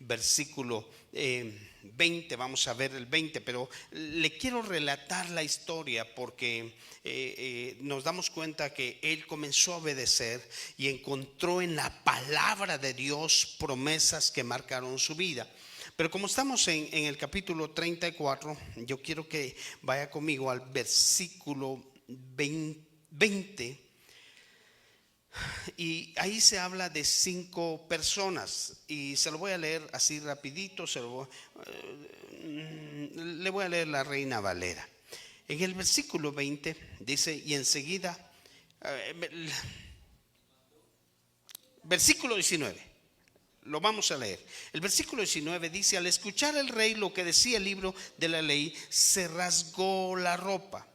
versículo 20, vamos a ver el 20, pero le quiero relatar la historia porque nos damos cuenta que él comenzó a obedecer y encontró en la palabra de Dios promesas que marcaron su vida. Pero como estamos en el capítulo 34, yo quiero que vaya conmigo al versículo 20. Y ahí se habla de 5 personas y se lo voy a leer así rapidito, le voy a leer la Reina Valera. En el versículo 20 dice, y enseguida, versículo 19, lo vamos a leer. El versículo 19 dice, al escuchar el rey lo que decía el libro de la ley, se rasgó la ropa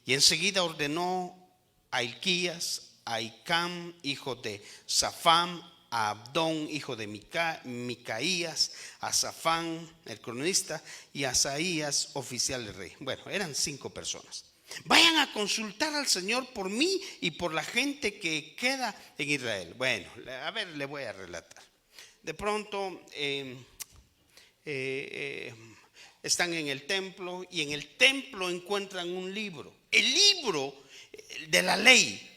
y enseguida ordenó a Hilquías, a Hicam, hijo de Safán, a Abdón, hijo de Micaías, a Safán, el cronista, y a Asaías, oficial del rey. Bueno, eran 5 personas. Vayan a consultar al Señor por mí y por la gente que queda en Israel. Bueno, a ver, le voy a relatar. De pronto están en el templo y en el templo encuentran un libro, el libro de la ley.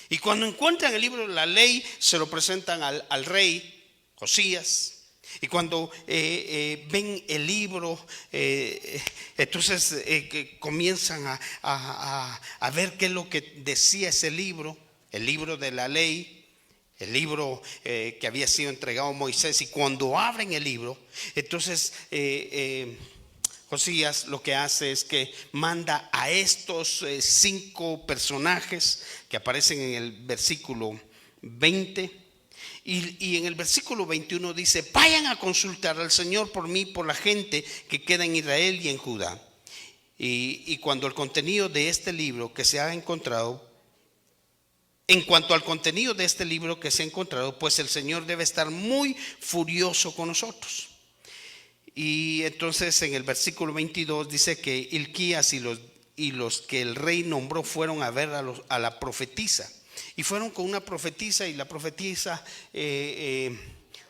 Y cuando encuentran el libro de la ley, se lo presentan al rey Josías. Y cuando ven el libro, entonces comienzan a ver qué es lo que decía ese libro, el libro de la ley, el libro que había sido entregado a Moisés. Y cuando abren el libro, entonces Josías lo que hace es que manda a estos 5 personajes que aparecen en el versículo 20 y en el versículo 21 dice, vayan a consultar al Señor por mí, por la gente que queda en Israel y en Judá. Y cuando el contenido de este libro que se ha encontrado, en cuanto al contenido de este libro que se ha encontrado, pues el Señor debe estar muy furioso con nosotros. Y entonces en el versículo 22 dice que Hilquías y los que el rey nombró fueron a ver a la profetisa. Y fueron con una profetisa y la profetisa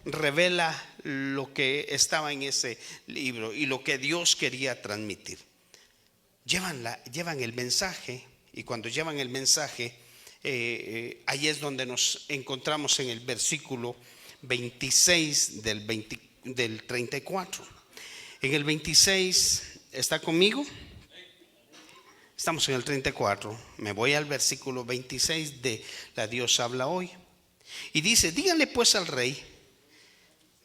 revela lo que estaba en ese libro y lo que Dios quería transmitir. Llevan el mensaje y cuando llevan el mensaje, ahí es donde nos encontramos en el versículo 26 del 34. En el 26, ¿está conmigo? Estamos en el 34. Me voy al versículo 26 de La Dios habla hoy. Y dice, díganle pues al rey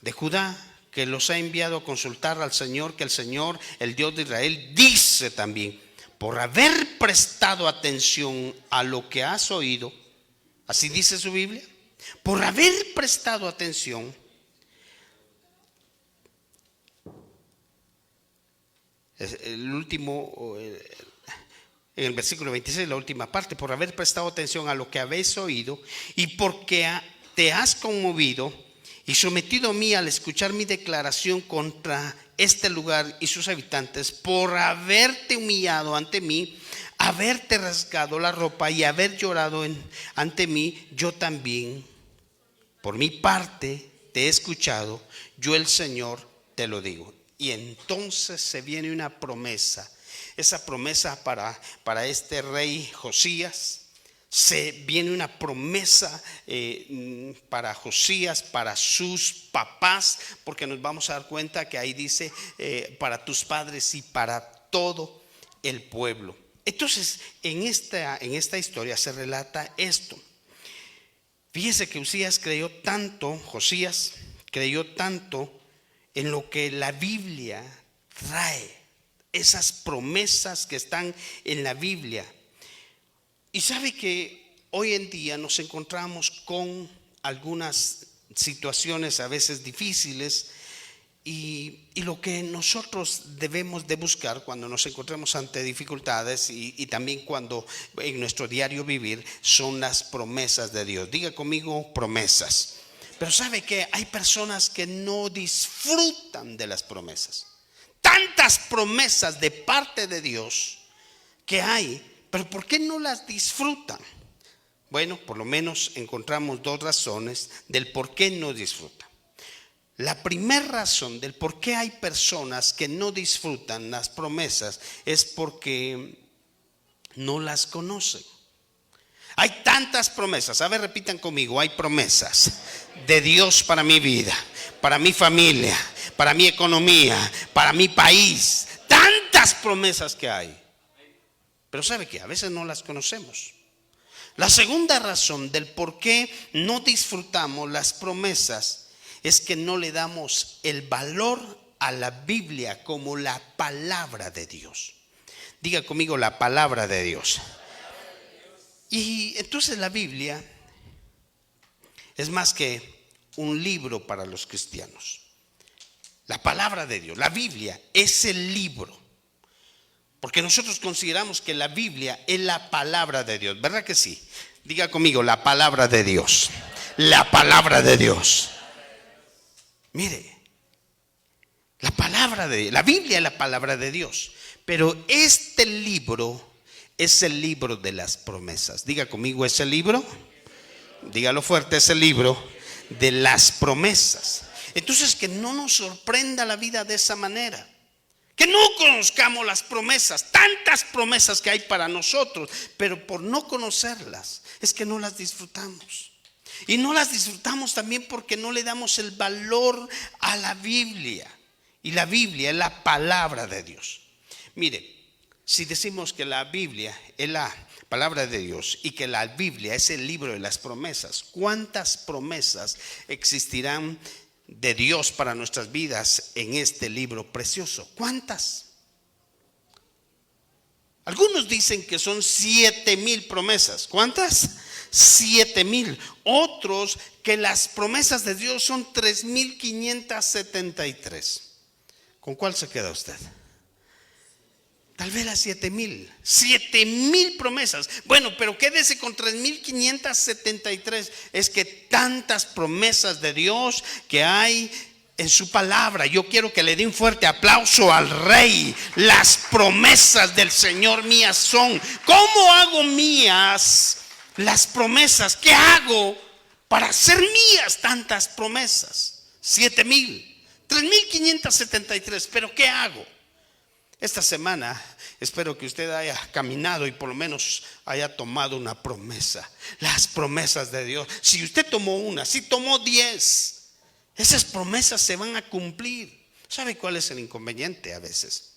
de Judá que los ha enviado a consultar al Señor, que el Señor, el Dios de Israel, dice también, por haber prestado atención a lo que has oído, así dice su Biblia, por haber prestado atención, el último, en el versículo 26, la última parte, por haber prestado atención a lo que habéis oído y porque te has conmovido y sometido a mí al escuchar mi declaración contra este lugar y sus habitantes, por haberte humillado ante mí, haberte rasgado la ropa y haber llorado ante mí, yo también, por mi parte, te he escuchado, yo el Señor te lo digo. Y entonces se viene una promesa, esa promesa para este rey Josías. Se viene una promesa para Josías, para sus papás, porque nos vamos a dar cuenta que ahí dice para tus padres y para todo el pueblo. Entonces en esta historia se relata esto. Fíjese que Josías creyó tanto en lo que la Biblia trae, esas promesas que están en la Biblia. Y sabe que hoy en día nos encontramos con algunas situaciones a veces difíciles y lo que nosotros debemos de buscar cuando nos encontremos ante dificultades y también cuando en nuestro diario vivir son las promesas de Dios. Diga conmigo, promesas. Pero sabe que hay personas que no disfrutan de las promesas. Tantas promesas de parte de Dios que hay, pero ¿por qué no las disfrutan? Bueno, por lo menos encontramos 2 razones del por qué no disfrutan. La primera razón del por qué hay personas que no disfrutan las promesas es porque no las conocen. Hay tantas promesas. A ver, repitan conmigo. Hay promesas de Dios para mi vida, para mi familia, para mi economía, para mi país. Tantas promesas que hay. Pero ¿sabe qué? A veces no las conocemos. La segunda razón del por qué no disfrutamos las promesas es que no le damos el valor a la Biblia como la palabra de Dios. Diga conmigo, la palabra de Dios. Y entonces la Biblia es más que un libro para los cristianos. La palabra de Dios, la Biblia es el libro. Porque nosotros consideramos que la Biblia es la palabra de Dios, ¿verdad que sí? Diga conmigo, la palabra de Dios. La palabra de Dios. Mire, la Biblia es la palabra de Dios. Pero este libro es el libro de las promesas. Diga conmigo, ¿es el libro? Dígalo fuerte, es el libro de las promesas. Entonces, que no nos sorprenda la vida de esa manera. Que no conozcamos las promesas, tantas promesas que hay para nosotros, pero por no conocerlas es que no las disfrutamos. Y no las disfrutamos también porque no le damos el valor a la Biblia. Y la Biblia es la palabra de Dios. Mire, si decimos que la Biblia es la palabra de Dios y que la Biblia es el libro de las promesas, ¿cuántas promesas existirán de Dios para nuestras vidas en este libro precioso? ¿Cuántas? Algunos dicen que son 7,000 promesas. ¿Cuántas? 7,000. Otros que las promesas de Dios son 3,573. ¿Con cuál se queda usted? Tal vez las 7,000. 7,000 promesas. Bueno, pero quédese con 3,573. Es que tantas promesas de Dios que hay en su palabra. Yo quiero que le dé un fuerte aplauso al Rey. Las promesas del Señor mías son. ¿Cómo hago mías las promesas? ¿Qué hago para hacer mías tantas promesas? 7,000. 3,573. Pero ¿qué hago? Esta semana espero que usted haya caminado y por lo menos haya tomado una promesa. Las promesas de Dios. Si usted tomó una, si tomó 10, esas promesas se van a cumplir. ¿Sabe cuál es el inconveniente a veces?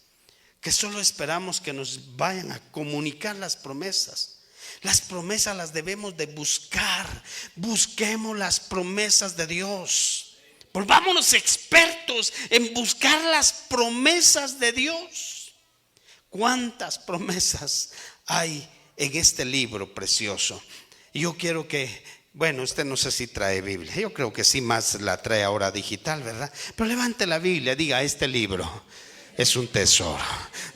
Que solo esperamos que nos vayan a comunicar las promesas. Las promesas las debemos de buscar. Busquemos las promesas de Dios. Volvámonos expertos en buscar las promesas de Dios. ¿Cuántas promesas hay en este libro precioso? Yo quiero que, bueno, usted no sé si trae Biblia. Yo creo que sí, más la trae ahora digital, ¿verdad? Pero levante la Biblia, diga, este libro es un tesoro.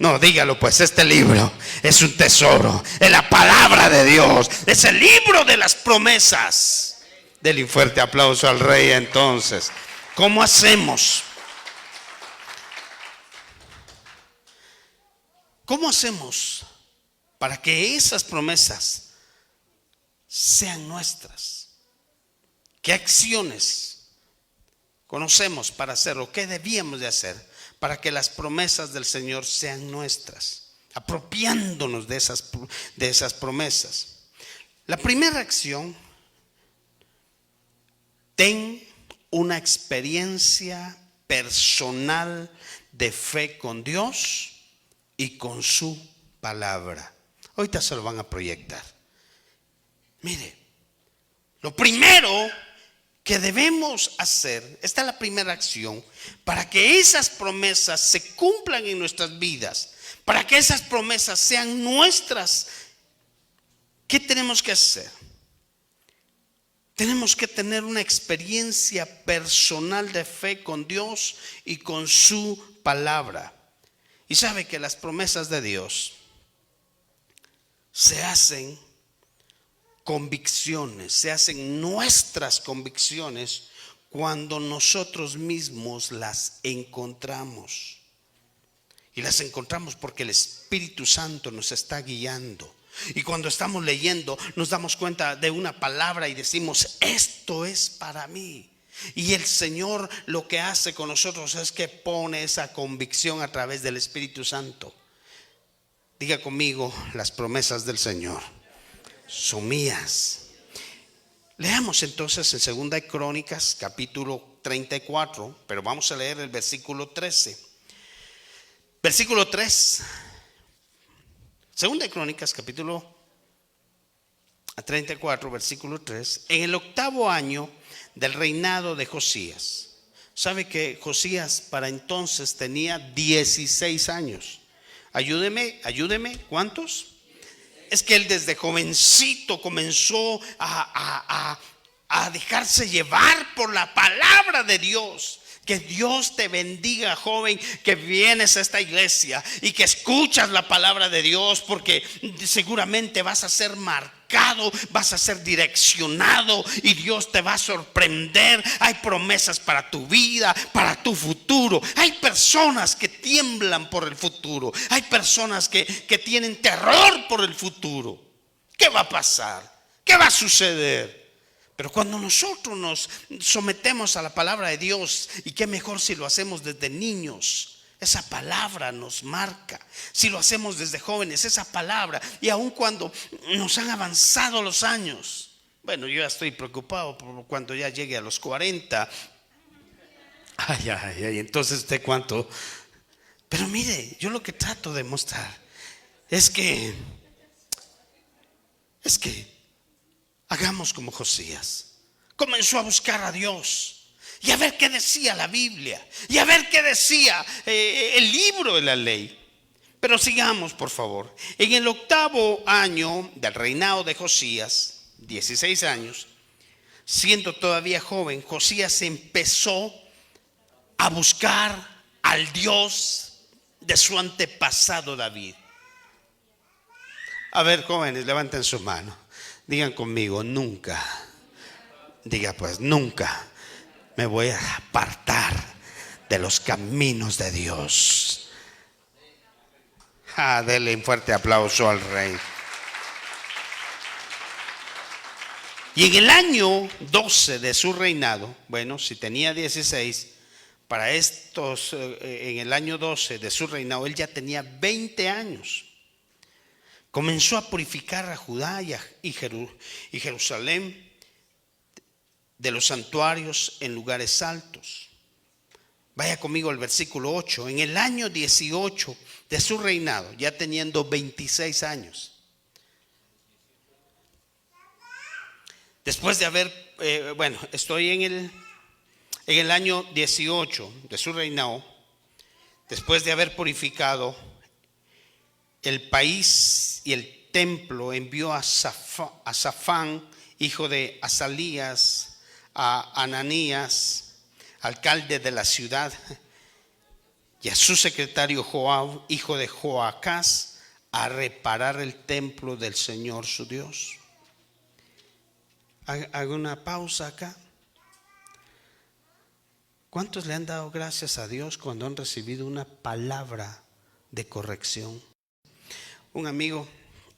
No, dígalo pues, este libro es un tesoro. Es la palabra de Dios. Es el libro de las promesas. Dele un fuerte aplauso al Rey entonces. ¿Cómo hacemos? ¿Cómo hacemos para que esas promesas sean nuestras? ¿Qué acciones conocemos para hacerlo? ¿Qué debíamos de hacer para que las promesas del Señor sean nuestras? Apropiándonos de esas promesas. La primera acción: ten una experiencia personal de fe con Dios y con su palabra. Ahorita se lo van a proyectar. Mire, lo primero que debemos hacer, esta es la primera acción, para que esas promesas se cumplan en nuestras vidas, para que esas promesas sean nuestras. ¿Qué tenemos que hacer? Tenemos que tener una experiencia personal de fe con Dios y con su palabra. Y sabe que las promesas de Dios se hacen convicciones, se hacen nuestras convicciones cuando nosotros mismos las encontramos. Y las encontramos porque el Espíritu Santo nos está guiando. Y cuando estamos leyendo nos damos cuenta de una palabra y decimos, esto es para mí. Y el Señor lo que hace con nosotros es que pone esa convicción a través del Espíritu Santo. Diga conmigo: las promesas del Señor son mías. Leamos entonces en Segunda de Crónicas capítulo 34, pero vamos a leer el versículo 13. Versículo 3. Segunda de Crónicas capítulo 34, versículo 3. En el 8º año del reinado de Josías. ¿Sabe que Josías para entonces tenía 16 años? Ayúdeme. ¿Cuántos? Es que él desde jovencito comenzó a dejarse llevar por la palabra de Dios. Que Dios te bendiga, joven, que vienes a esta iglesia y que escuchas la palabra de Dios, porque seguramente vas a ser marcado, vas a ser direccionado y Dios te va a sorprender. Hay promesas para tu vida, para tu futuro. Hay personas que tiemblan por el futuro. Hay personas que tienen terror por el futuro. ¿Qué va a pasar? ¿Qué va a suceder? Pero cuando nosotros nos sometemos a la palabra de Dios, y qué mejor si lo hacemos desde niños, esa palabra nos marca. Si lo hacemos desde jóvenes, esa palabra, y aun cuando nos han avanzado los años. Bueno, yo ya estoy preocupado por cuando ya llegue a los 40. Ay, entonces usted cuánto. Pero mire, yo lo que trato de mostrar es que hagamos como Josías. Comenzó a buscar a Dios y a ver qué decía la Biblia y a ver qué decía el libro de la ley. Pero sigamos, por favor. En el 8º año del reinado de Josías, 16 años, siendo todavía joven, Josías empezó a buscar al Dios de su antepasado David. A ver, jóvenes, levanten su mano. Digan conmigo: nunca. Diga pues: nunca me voy a apartar de los caminos de Dios. Denle un fuerte aplauso al Rey. Y en el año 12 de su reinado, bueno, si tenía 16, para estos, en el año 12 de su reinado, él ya tenía 20 años. Comenzó a purificar a Judá y Jerusalén de los santuarios en lugares altos. Vaya conmigo al versículo 8. En el año 18 de su reinado, ya teniendo 26 años, después de haber, estoy en el año 18 de su reinado, después de haber purificado el país y el templo, envió a Safán, hijo de Azalías, a Ananías, alcalde de la ciudad, y a su secretario Joab, hijo de Joacás, a reparar el templo del Señor su Dios. Hago una pausa acá. ¿Cuántos le han dado gracias a Dios cuando han recibido una palabra de corrección? Un amigo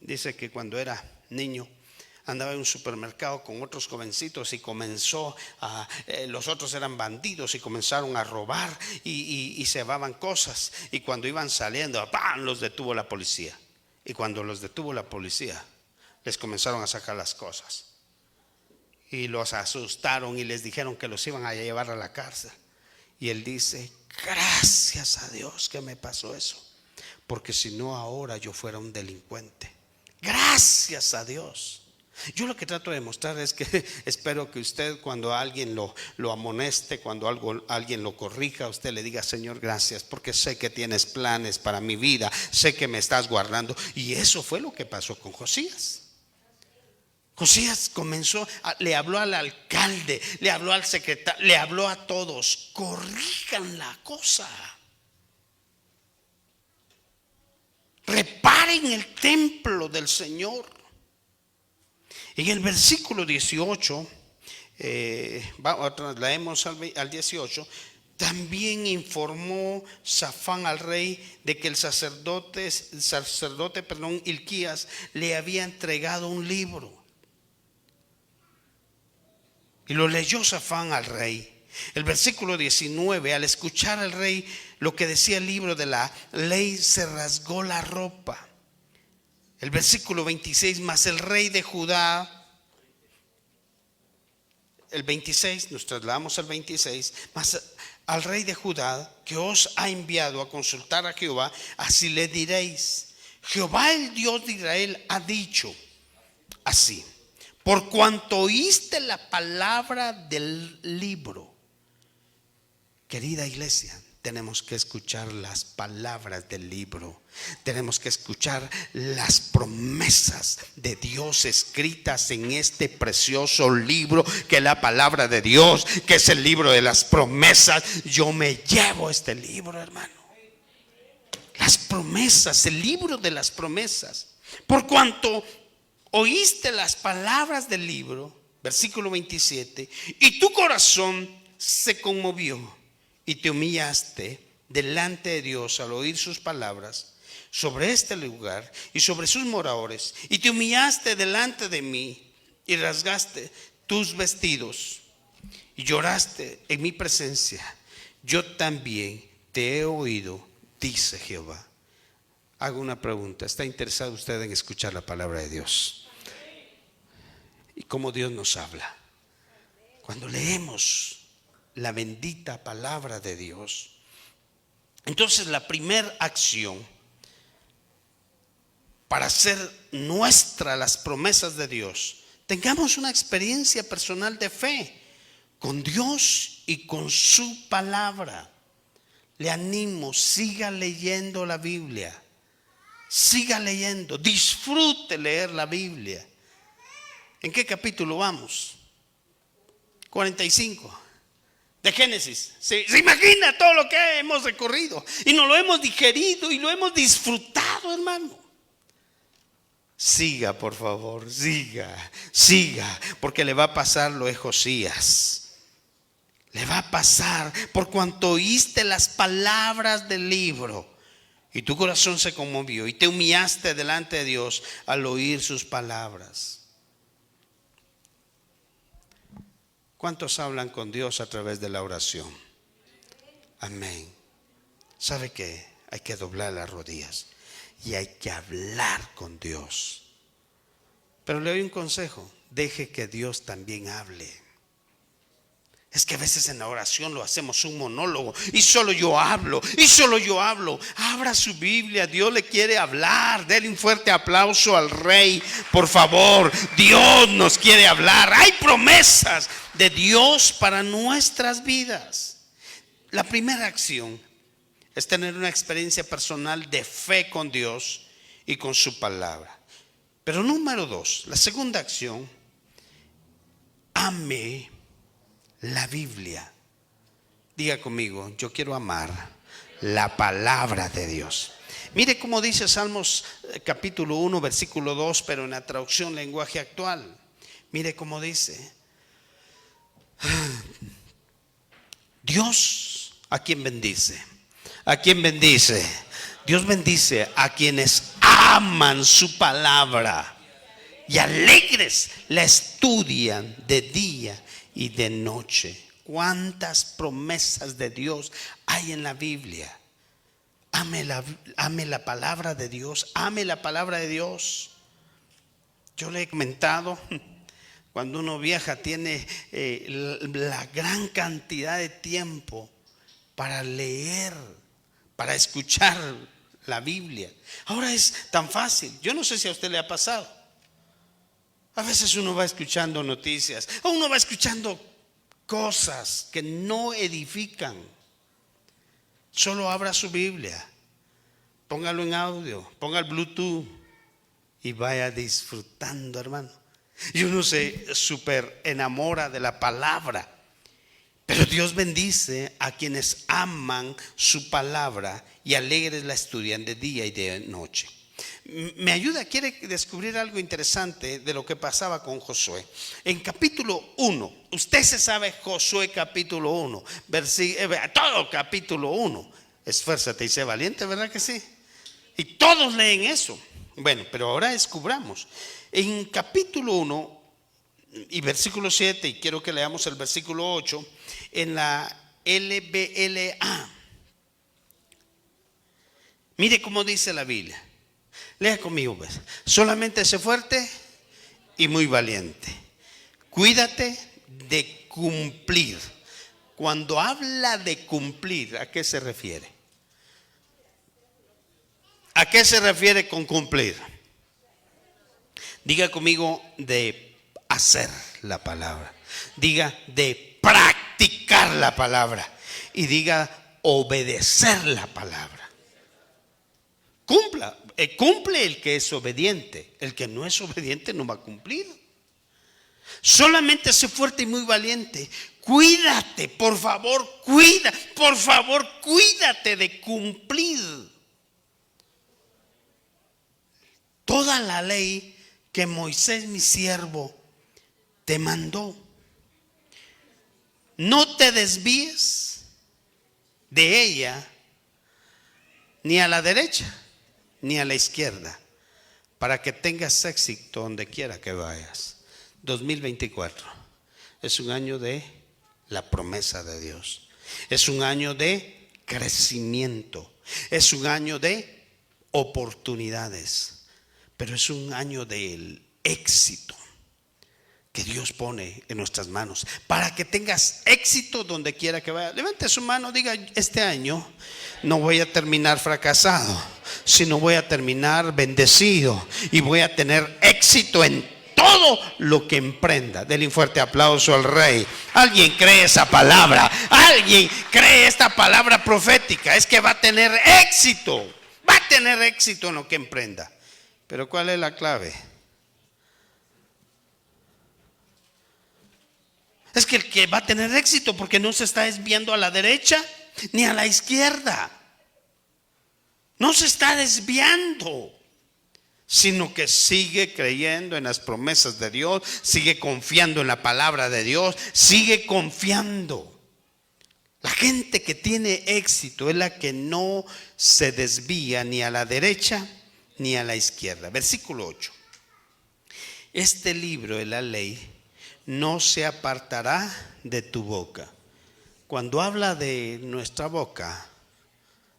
dice que cuando era niño andaba en un supermercado con otros jovencitos y comenzó los otros eran bandidos y comenzaron a robar y se llevaban cosas, y cuando iban saliendo, ¡pam!, los detuvo la policía. Y cuando los detuvo la policía, les comenzaron a sacar las cosas y los asustaron y les dijeron que los iban a llevar a la cárcel. Y él dice: gracias a Dios que me pasó eso, porque si no ahora yo fuera un delincuente. Gracias a Dios. Yo lo que trato de mostrar es que espero que usted, cuando alguien lo amoneste, cuando alguien lo corrija, usted le diga: Señor, gracias, porque sé que tienes planes para mi vida, sé que me estás guardando. Y eso fue lo que pasó con Josías. Josías comenzó, le habló al alcalde, le habló al secretario, le habló a todos: corrijan la cosa, reparen el templo del Señor. En el versículo 18, leemos al 18, también informó Safán al rey de que el sacerdote Hilquías le había entregado un libro. Y lo leyó Safán al rey. El versículo 19, al escuchar al rey lo que decía el libro de la ley, se rasgó la ropa. El versículo 26, mas el rey de Judá, el 26, nos trasladamos al 26, mas al rey de Judá que os ha enviado a consultar a Jehová, así le diréis: Jehová el Dios de Israel ha dicho así: por cuanto oíste la palabra del libro. Querida iglesia, tenemos que escuchar las palabras del libro. Tenemos que escuchar las promesas de Dios escritas en este precioso libro que es la palabra de Dios, que es el libro de las promesas. Yo me llevo este libro, hermano. Las promesas, el libro de las promesas. Por cuanto oíste las palabras del libro, versículo 27, y tu corazón se conmovió y te humillaste delante de Dios al oír sus palabras sobre este lugar y sobre sus moradores, y te humillaste delante de mí y rasgaste tus vestidos y lloraste en mi presencia, yo también te he oído, dice Jehová. Hago una pregunta: ¿está interesado usted en escuchar la palabra de Dios? Y cómo Dios nos habla cuando leemos la bendita palabra de Dios. Entonces, la primera acción para hacer nuestra las promesas de Dios, tengamos una experiencia personal de fe con Dios y con su palabra. Le animo, siga leyendo la Biblia, siga leyendo, disfrute leer la Biblia. ¿En qué capítulo vamos? 45 de Génesis. ¿Se imagina todo lo que hemos recorrido? Y nos lo hemos digerido y lo hemos disfrutado, hermano. Siga, por favor, siga, porque le va a pasar lo de Josías. Le va a pasar por cuanto oíste las palabras del libro y tu corazón se conmovió y te humillaste delante de Dios al oír sus palabras. ¿Cuántos hablan con Dios a través de la oración? Amén. ¿Sabe qué? Hay que doblar las rodillas y hay que hablar con Dios. Pero le doy un consejo: deje que Dios también hable. Es que a veces en la oración lo hacemos un monólogo y solo yo hablo. Abra su Biblia, Dios le quiere hablar. Denle un fuerte aplauso al Rey, por favor. Dios nos quiere hablar. Hay promesas de Dios para nuestras vidas. La primera acción es tener una experiencia personal de fe con Dios y con su palabra. Pero número 2, la segunda acción: ame la Biblia. Diga conmigo: yo quiero amar la palabra de Dios. Mire cómo dice Salmos capítulo 1 versículo 2, pero en la traducción lenguaje actual. Mire cómo dice: Dios, ¿a quién bendice? ¿A quién bendice? Dios bendice a quienes aman su palabra y alegres la estudian de día y de noche. ¿Cuántas promesas de Dios hay en la Biblia? Ame la palabra de Dios. Ame la palabra de Dios. Yo le he comentado, cuando uno viaja tiene la gran cantidad de tiempo para leer, para escuchar la Biblia. Ahora es tan fácil. Yo no sé si a usted le ha pasado. A veces uno va escuchando noticias, o uno va escuchando cosas que no edifican. Solo abra su Biblia, póngalo en audio, ponga el Bluetooth y vaya disfrutando, hermano. Y uno se súper enamora de la palabra. Pero Dios bendice a quienes aman su palabra y alegres la estudian de día y de noche. Me ayuda, quiere descubrir algo interesante de lo que pasaba con Josué. En capítulo 1, usted se sabe Josué capítulo 1, todo capítulo 1. Esfuérzate y sé valiente, ¿verdad que sí? Y todos leen eso. Bueno, pero ahora descubramos. En capítulo 1 y versículo 7, y quiero que leamos el versículo 8 en la LBLA. Mire cómo dice la Biblia. Lea conmigo, pues. Solamente sé fuerte y muy valiente. Cuídate de cumplir. Cuando habla de cumplir, ¿a qué se refiere? ¿A qué se refiere con cumplir? Diga conmigo, de hacer la palabra. Diga, de practicar la palabra. Y diga, obedecer la palabra. Cumple el que es obediente. El que no es obediente no va a cumplir. Solamente sé fuerte y muy valiente. Cuídate, por favor, cuídate de cumplir toda la ley que Moisés, mi siervo, te mandó. No te desvíes de ella, ni a la derecha ni a la izquierda, para que tengas éxito donde quiera que vayas. 2024 es un año de la promesa de Dios. Es un año de crecimiento. Es un año de oportunidades. Pero es un año del éxito que Dios pone en nuestras manos, para que tengas éxito donde quiera que vaya. Levante su mano, diga: este año no voy a terminar fracasado, sino voy a terminar bendecido y voy a tener éxito en todo lo que emprenda. Denle un fuerte aplauso al Rey. ¿Alguien cree esa palabra? ¿Alguien cree esta palabra profética? Es que va a tener éxito. Va a tener éxito en lo que emprenda. Pero ¿cuál es la clave? Es que el que va a tener éxito, porque no se está desviando a la derecha ni a la izquierda. No se está desviando, sino que sigue creyendo en las promesas de Dios, sigue confiando en la palabra de Dios, sigue confiando. La gente que tiene éxito es la que no se desvía ni a la derecha ni a la izquierda. Versículo 8. Este libro de la ley no se apartará de tu boca. Cuando habla de nuestra boca,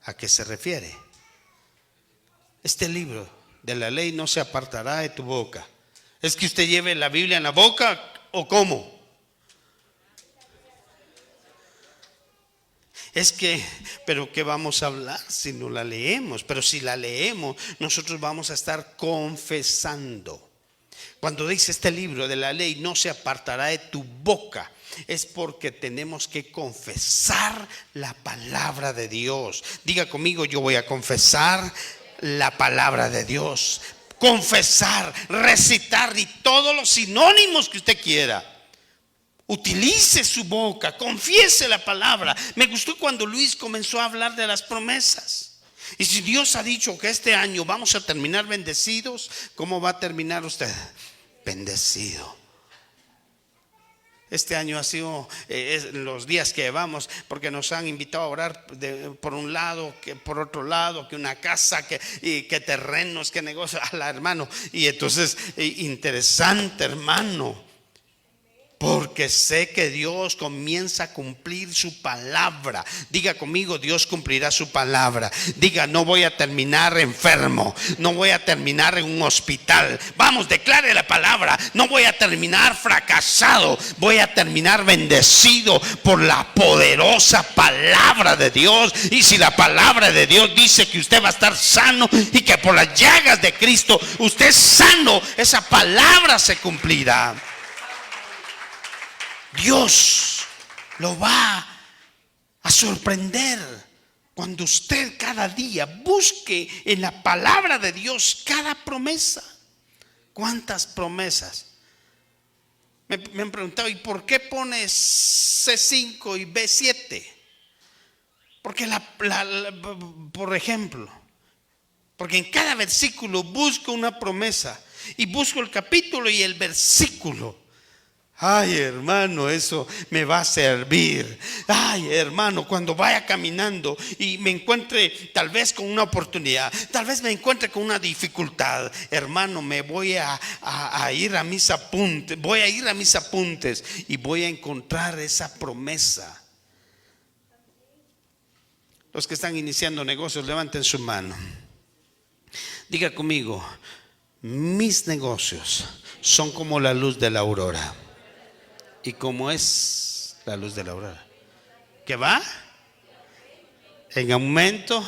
¿a qué se refiere? Este libro de la ley no se apartará de tu boca. ¿Es que usted lleve la Biblia en la boca o cómo? Es que, pero ¿qué vamos a hablar si no la leemos? Pero si la leemos, nosotros vamos a estar confesando. Cuando dice este libro de la ley no se apartará de tu boca, es porque tenemos que confesar la palabra de Dios. Diga conmigo: yo voy a confesar la palabra de Dios. Confesar, recitar y todos los sinónimos que usted quiera. Utilice su boca, confiese la palabra. Me gustó cuando Luis comenzó a hablar de las promesas. Y si Dios ha dicho que este año vamos a terminar bendecidos, ¿cómo va a terminar usted? Bendecido. Este año ha sido los días que llevamos, porque nos han invitado a orar por un lado, que por otro lado, que una casa, que terrenos, que negocios, hermano. Y entonces, interesante, hermano. Porque sé que Dios comienza a cumplir su palabra. Diga conmigo: Dios cumplirá su palabra. Diga: no voy a terminar enfermo, no voy a terminar en un hospital. Vamos, declare la palabra: no voy a terminar fracasado, voy a terminar bendecido por la poderosa palabra de Dios. Y si la palabra de Dios dice que usted va a estar sano y que por las llagas de Cristo usted es sano, esa palabra se cumplirá. Dios lo va a sorprender cuando usted cada día busque en la palabra de Dios cada promesa. ¿Cuántas promesas? Me han preguntado: ¿y por qué pones C5 y B7? Porque por ejemplo, porque en cada versículo busco una promesa y busco el capítulo y el versículo. Ay, hermano, eso me va a servir. Ay, hermano, cuando vaya caminando y me encuentre tal vez con una oportunidad, tal vez me encuentre con una dificultad, hermano, me voy a ir a mis apuntes, voy a ir a mis apuntes y voy a encontrar esa promesa. Los que están iniciando negocios, levanten su mano. Diga conmigo: mis negocios son como la luz de la aurora. ¿Y cómo es la luz de la aurora? ¿Que va en aumento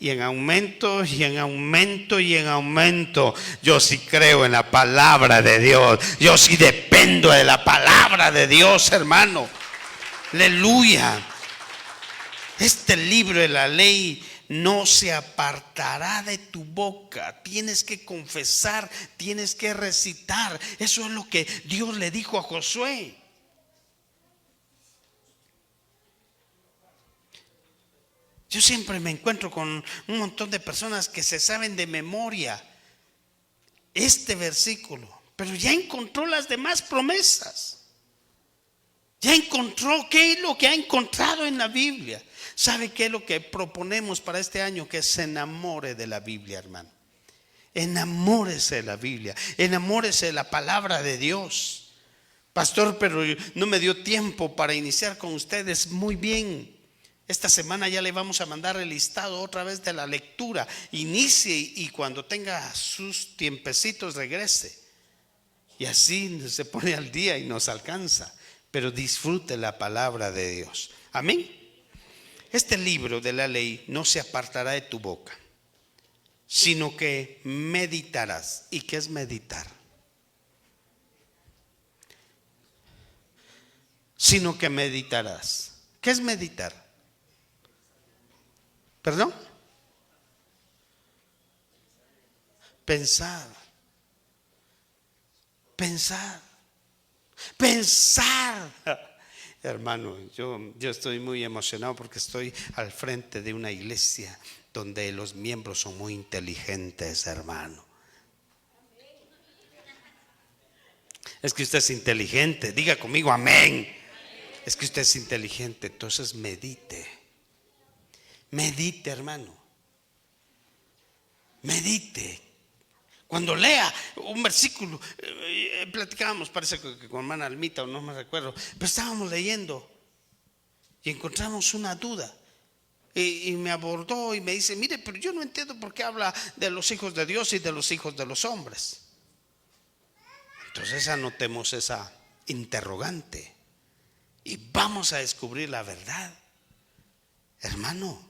y en aumento y en aumento y en aumento? Yo sí creo en la palabra de Dios. Yo sí dependo de la palabra de Dios, hermano. Aleluya. Este libro de la ley no se apartará de tu boca. Tienes que confesar, tienes que recitar. Eso es lo que Dios le dijo a Josué. Yo siempre me encuentro con un montón de personas que se saben de memoria este versículo, pero ya encontró las demás promesas. Ya encontró qué es lo que ha encontrado en la Biblia. ¿Sabe qué es lo que proponemos para este año? Que se enamore de la Biblia, hermano. Enamórese de la Biblia, enamórese de la palabra de Dios. Pastor, pero no me dio tiempo para iniciar con ustedes. Muy bien. Esta semana ya le vamos a mandar el listado otra vez de la lectura. Inicie y cuando tenga sus tiempecitos regrese. Y así se pone al día y nos alcanza. Pero disfrute la palabra de Dios. Amén. Este libro de la ley no se apartará de tu boca, sino que meditarás. ¿Y qué es meditar? Sino que meditarás. ¿Qué es meditar? ¿Perdón? Pensar. Pensar. Pensar. Hermano, yo estoy muy emocionado porque estoy al frente de una iglesia donde los miembros son muy inteligentes, hermano. Es que usted es inteligente. Diga conmigo amén. Es que usted es inteligente. Entonces medite. Medite, hermano. Medite. Cuando lea un versículo, platicábamos, parece que con hermana Almita, o no me recuerdo, pero estábamos leyendo y encontramos una duda. Y me abordó y me dice: mire, pero yo no entiendo por qué habla de los hijos de Dios y de los hijos de los hombres. Entonces anotemos esa interrogante y vamos a descubrir la verdad. Hermano,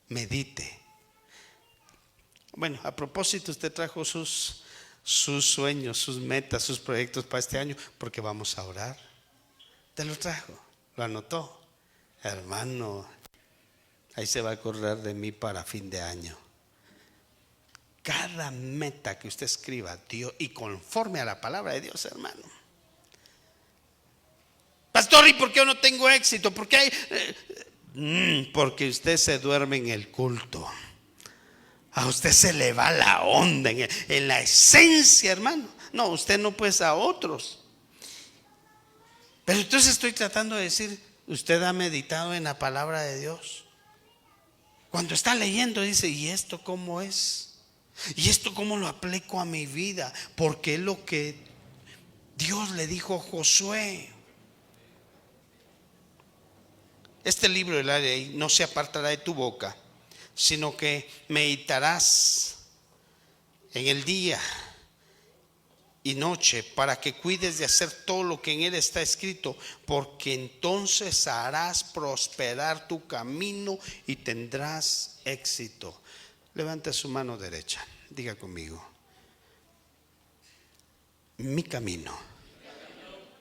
medite. Bueno, a propósito, usted trajo sus sueños, sus metas, sus proyectos para este año, porque vamos a orar. Te lo trajo, lo anotó. Hermano, ahí se va a acordar de mí para fin de año. Cada meta que usted escriba, Dios, y conforme a la palabra de Dios, hermano. Pastor, ¿y por qué yo no tengo éxito? ¿Por qué porque usted se duerme en el culto. A usted se le va la onda en la esencia, hermano. No, usted no pues a otros. Pero entonces estoy tratando de decir: usted ha meditado en la palabra de Dios. Cuando está leyendo dice: ¿y esto cómo es? ¿Y esto cómo lo aplico a mi vida? Porque es lo que Dios le dijo a Josué. Este libro de la ley no se apartará de tu boca, sino que meditarás en el día y noche, para que cuides de hacer todo lo que en él está escrito, porque entonces harás prosperar tu camino y tendrás éxito. Levante su mano derecha, diga conmigo: mi camino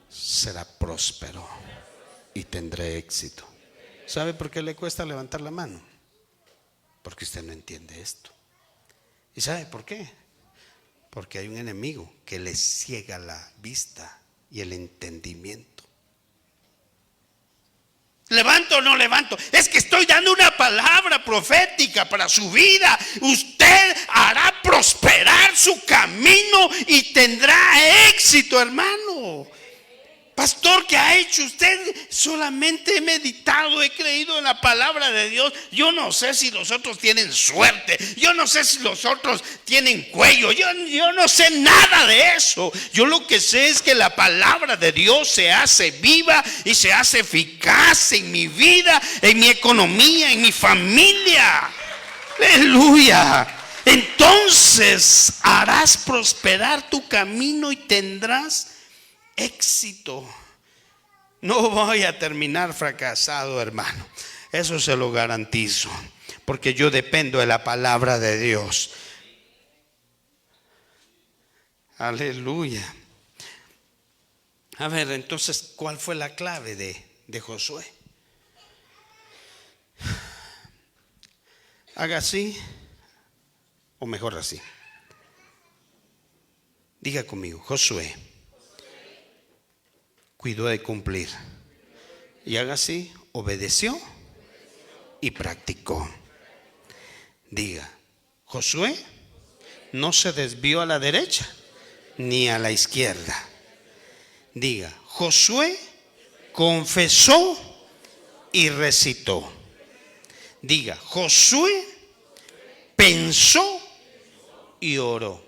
será próspero y tendré éxito. ¿Sabe por qué le cuesta levantar la mano? Porque usted no entiende esto. ¿Y sabe por qué? Porque hay un enemigo que le ciega la vista y el entendimiento. ¿Levanto o no levanto? Es que estoy dando una palabra profética para su vida. Usted hará prosperar su camino y tendrá éxito, hermano. Pastor, ¿qué ha hecho usted? Solamente he meditado, he creído en la palabra de Dios. Yo no sé si los otros tienen suerte. Yo no sé si los otros tienen cuello. Yo no sé nada de eso. Yo lo que sé es que la palabra de Dios se hace viva y se hace eficaz en mi vida, en mi economía, en mi familia. Aleluya. Entonces harás prosperar tu camino y tendrás éxito. No voy a terminar fracasado, hermano. Eso se lo garantizo, porque yo dependo de la palabra de Dios. Aleluya. A ver, entonces, ¿cuál fue la clave de Josué? Haga así, o mejor así. Diga conmigo: Josué cuidó de cumplir. Y haga así: obedeció y practicó. Diga: Josué no se desvió a la derecha ni a la izquierda. Diga: Josué confesó y recitó. Diga: Josué pensó y oró.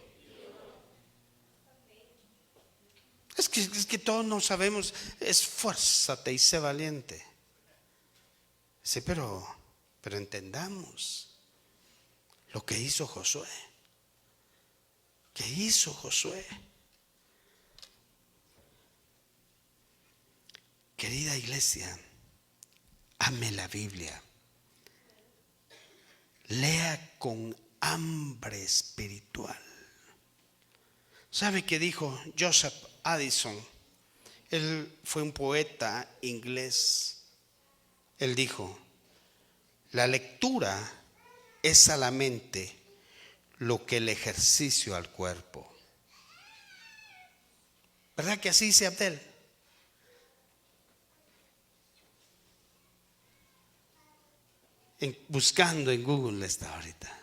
Es que todos no sabemos. Esfuérzate y sé valiente. Sí, pero entendamos lo que hizo Josué. ¿Qué hizo Josué? Querida iglesia, ame la Biblia. Lea con hambre espiritual. ¿Sabe qué dijo Joseph Addison? Él fue un poeta inglés. Él dijo: la lectura es a la mente lo que el ejercicio al cuerpo. ¿Verdad que así dice Abdel? Buscando en Google está ahorita.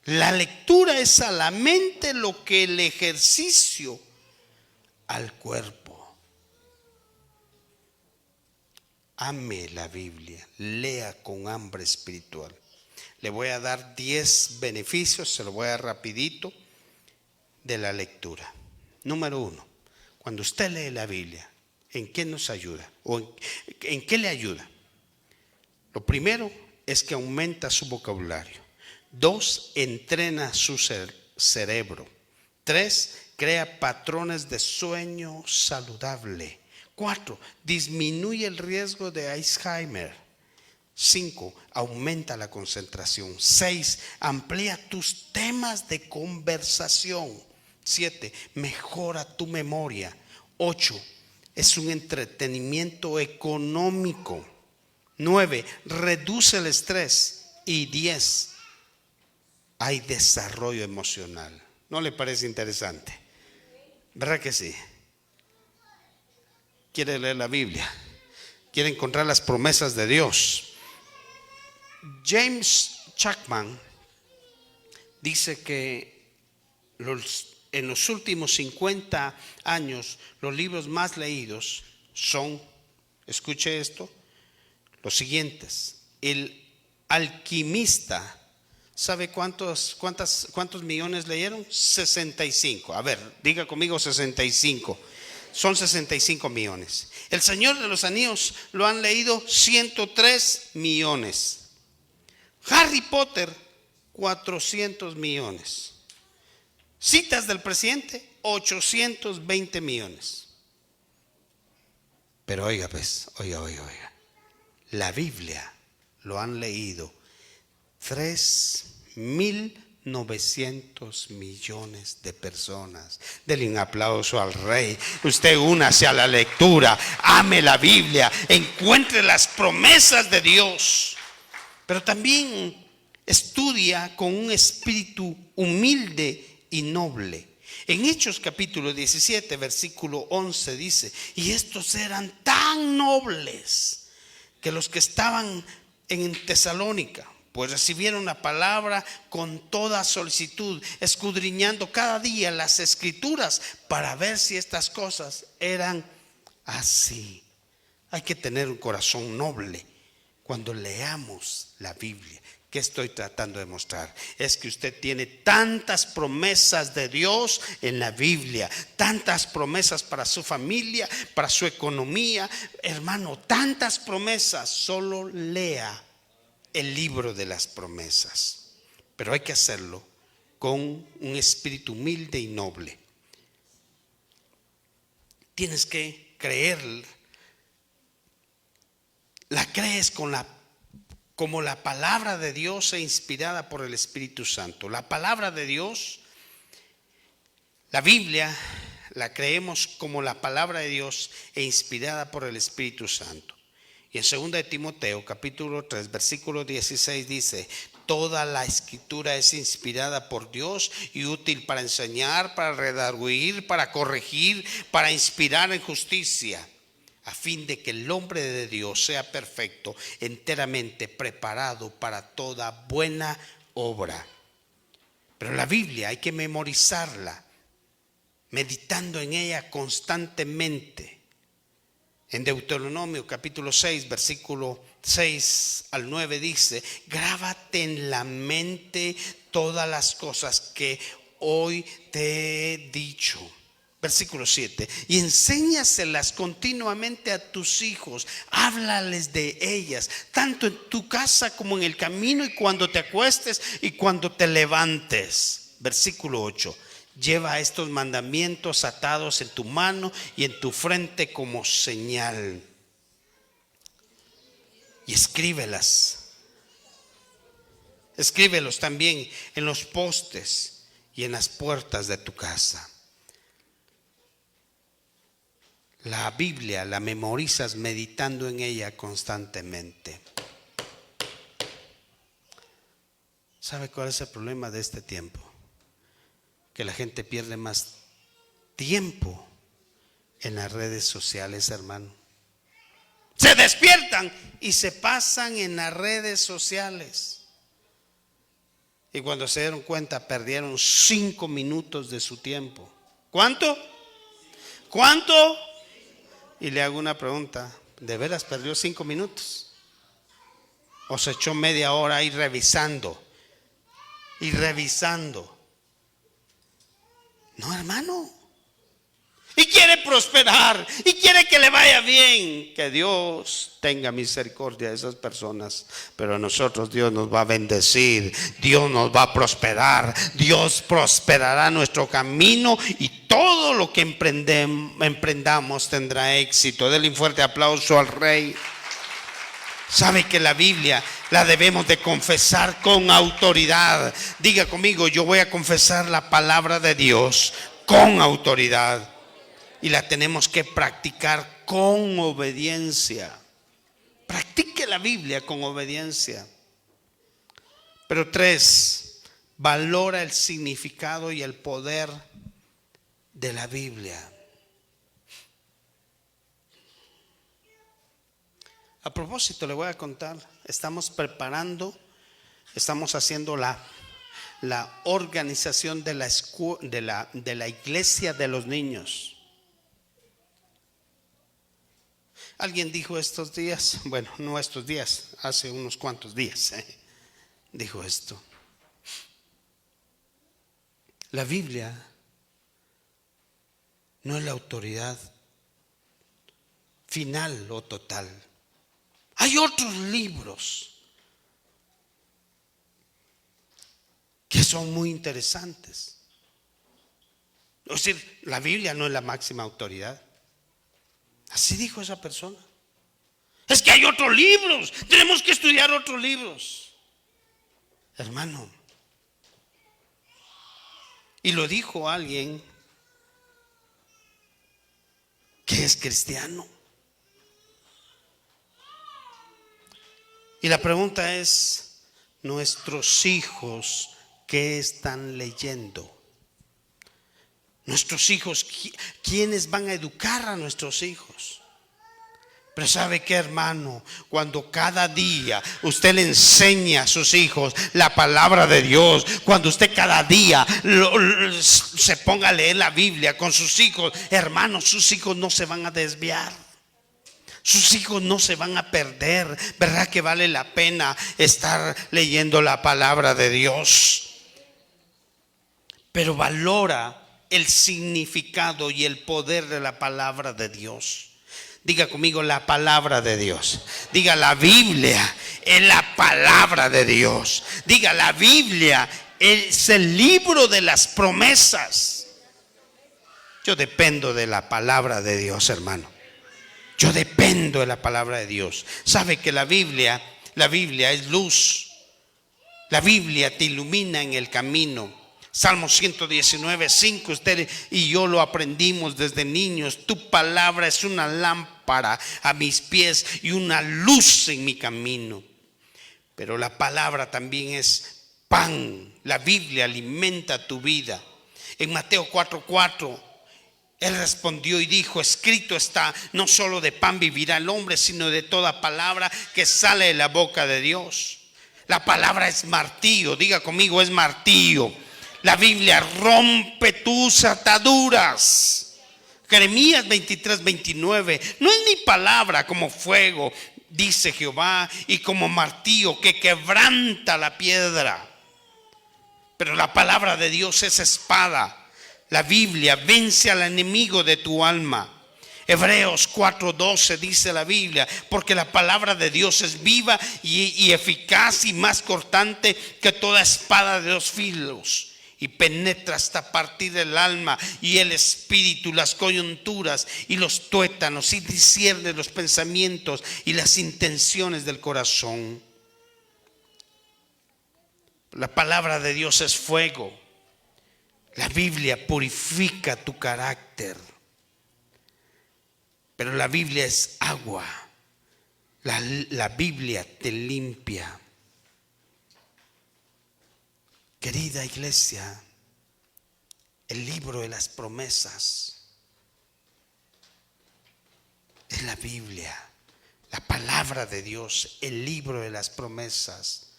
La lectura es a la mente lo que el ejercicio al cuerpo. Ame la Biblia, lea con hambre espiritual. Le voy a dar 10 beneficios, se lo voy a dar rapidito, de la lectura. Número 1, cuando usted lee la Biblia, ¿en qué nos ayuda? ¿O en qué le ayuda? Lo primero es que aumenta su vocabulario. 2, entrena su cerebro. 3, crea patrones de sueño saludable. 4, disminuye el riesgo de Alzheimer. 5, aumenta la concentración. 6, amplía tus temas de conversación. 7, mejora tu memoria. 8, es un entretenimiento económico. 9, reduce el estrés. Y 10, hay desarrollo emocional. ¿No le parece interesante? ¿Verdad que sí? ¿Quiere leer la Biblia? ¿Quiere encontrar las promesas de Dios? James Chapman dice que en los últimos 50 años los libros más leídos son, escuche esto, los siguientes: El Alquimista. ¿Sabe cuántos millones leyeron? 65. A ver, diga conmigo: 65. Son 65 millones. El Señor de los Anillos lo han leído 103 millones. Harry Potter, 400 millones. Citas del presidente, 820 millones. Pero oiga pues, oiga. La Biblia lo han leído 3.900 millones de personas. Denle un aplauso al Rey. Usted únase a la lectura, ame la Biblia, encuentre las promesas de Dios, pero también estudia con un espíritu humilde y noble. En Hechos capítulo 17 versículo 11 dice: y estos eran tan nobles que los que estaban en Tesalónica, pues recibieron la palabra con toda solicitud, escudriñando cada día las escrituras para ver si estas cosas eran así. Hay que tener un corazón noble cuando leamos la Biblia. ¿Qué estoy tratando de mostrar? Es que usted tiene tantas promesas de Dios en la Biblia, tantas promesas para su familia, para su economía. Hermano, tantas promesas. Solo lea el libro de las promesas. Pero hay que hacerlo con un espíritu humilde y noble. Tienes que creer. La crees como la palabra de Dios e inspirada por el Espíritu Santo. La palabra de Dios, la Biblia, la creemos como la palabra de Dios e inspirada por el Espíritu Santo. Y en 2 de Timoteo, capítulo 3, versículo 16 dice: toda la escritura es inspirada por Dios y útil para enseñar, para redarguir, para corregir, para inspirar en justicia, a fin de que el hombre de Dios sea perfecto, enteramente preparado para toda buena obra. Pero la Biblia hay que memorizarla, meditando en ella constantemente. En Deuteronomio capítulo 6, versículo 6 al 9 dice: grábate en la mente todas las cosas que hoy te he dicho. Versículo 7: y enséñaselas continuamente a tus hijos, háblales de ellas, tanto en tu casa como en el camino, y cuando te acuestes y cuando te levantes. Versículo 8: lleva estos mandamientos atados en tu mano y en tu frente como señal, y escríbelos también en los postes y en las puertas de tu casa. La Biblia la memorizas meditando en ella constantemente. ¿Sabe cuál es el problema de este tiempo? Que la gente pierde más tiempo en las redes sociales, hermano. Se despiertan y se pasan en las redes sociales. Y cuando se dieron cuenta, perdieron 5 minutos de su tiempo. ¿Cuánto? ¿Cuánto? Y le hago una pregunta: ¿de veras perdió 5 minutos? ¿O se echó media hora ahí revisando? No, hermano. Y quiere prosperar, y quiere que le vaya bien. Que Dios tenga misericordia de esas personas. Pero a nosotros Dios nos va a bendecir, Dios nos va a prosperar, Dios prosperará nuestro camino, y todo lo que emprendamos tendrá éxito. Denle un fuerte aplauso al Rey. Sabe que la Biblia la debemos de confesar con autoridad. Diga conmigo: yo voy a confesar la palabra de Dios con autoridad. Y la tenemos que practicar con obediencia. Practique la Biblia con obediencia. Pero 3, valora el significado y el poder de la Biblia. A propósito, le voy a contar, estamos haciendo la organización de la iglesia de los niños. Alguien dijo estos días, bueno, no estos días, hace unos cuantos días, dijo esto: la Biblia no es la autoridad final o total. Hay otros libros que son muy interesantes. Es decir, la Biblia no es la máxima autoridad. Así dijo esa persona. Es que hay otros libros, tenemos que estudiar otros libros. Hermano, y lo dijo alguien que es cristiano. Y la pregunta es: nuestros hijos, ¿qué están leyendo? Nuestros hijos, ¿quiénes van a educar a nuestros hijos? Pero ¿sabe qué, hermano? Cuando cada día usted le enseña a sus hijos la palabra de Dios, cuando usted cada día se ponga a leer la Biblia con sus hijos, hermano, sus hijos no se van a desviar. Sus hijos no se van a perder. ¿Verdad que vale la pena estar leyendo la palabra de Dios? Pero valora el significado y el poder de la palabra de Dios. Diga conmigo, la palabra de Dios. Diga, la Biblia es la palabra de Dios. Diga, la Biblia es el libro de las promesas. Yo dependo de la palabra de Dios, hermano. Yo dependo de la palabra de Dios. Sabe que la Biblia es luz. La Biblia te ilumina en el camino. Salmo 119:5, usted y yo lo aprendimos desde niños. Tu palabra es una lámpara a mis pies y una luz en mi camino. Pero la palabra también es pan. La Biblia alimenta tu vida. En Mateo 4:4, Él respondió y dijo: escrito está, no solo de pan vivirá el hombre, sino de toda palabra que sale de la boca de Dios. La palabra es martillo. Diga conmigo, es martillo. La Biblia rompe tus ataduras. Jeremías 23:29. No es mi palabra como fuego, dice Jehová, y como martillo que quebranta la piedra. Pero la palabra de Dios es espada. La Biblia vence al enemigo de tu alma. Hebreos 4:12 dice la Biblia: porque la palabra de Dios es viva y eficaz y más cortante que toda espada de 2 filos. Y penetra hasta partir el alma y el espíritu, las coyunturas y los tuétanos, y discierne los pensamientos y las intenciones del corazón. La palabra de Dios es fuego. La Biblia purifica tu carácter. Pero la Biblia es agua. La Biblia te limpia. Querida iglesia, el libro de las promesas es la Biblia, la palabra de Dios, el libro de las promesas.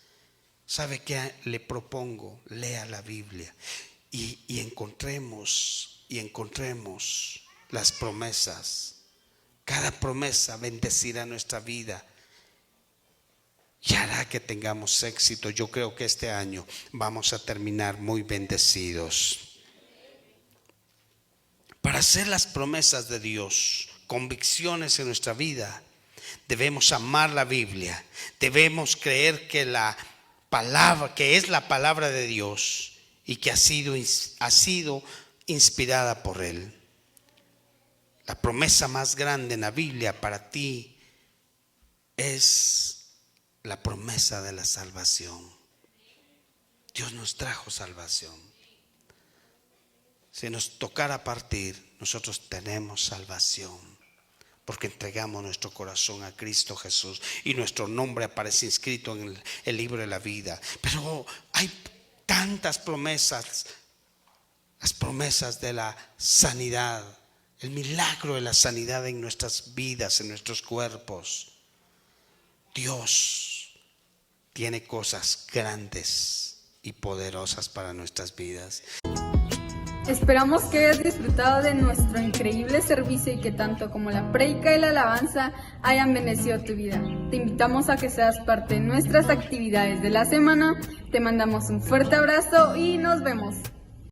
¿Sabe qué le propongo? Lea la Biblia y encontremos las promesas. Cada promesa bendecirá nuestra vida y hará que tengamos éxito. Yo creo que este año vamos a terminar muy bendecidos. Para hacer las promesas de Dios, convicciones en nuestra vida, debemos amar la Biblia. Debemos creer que la palabra, que es la palabra de Dios y que ha sido inspirada por Él. La promesa más grande en la Biblia para ti es la promesa de la salvación. Dios nos trajo salvación. Si nos tocara partir, nosotros tenemos salvación, porque entregamos nuestro corazón a Cristo Jesús y nuestro nombre aparece inscrito en el libro de la vida. Pero hay tantas promesas, las promesas de la sanidad, el milagro de la sanidad en nuestras vidas, en nuestros cuerpos. Dios tiene cosas grandes y poderosas para nuestras vidas. Esperamos que hayas disfrutado de nuestro increíble servicio y que tanto como la prédica y la alabanza hayan bendecido tu vida. Te invitamos a que seas parte de nuestras actividades de la semana. Te mandamos un fuerte abrazo y nos vemos.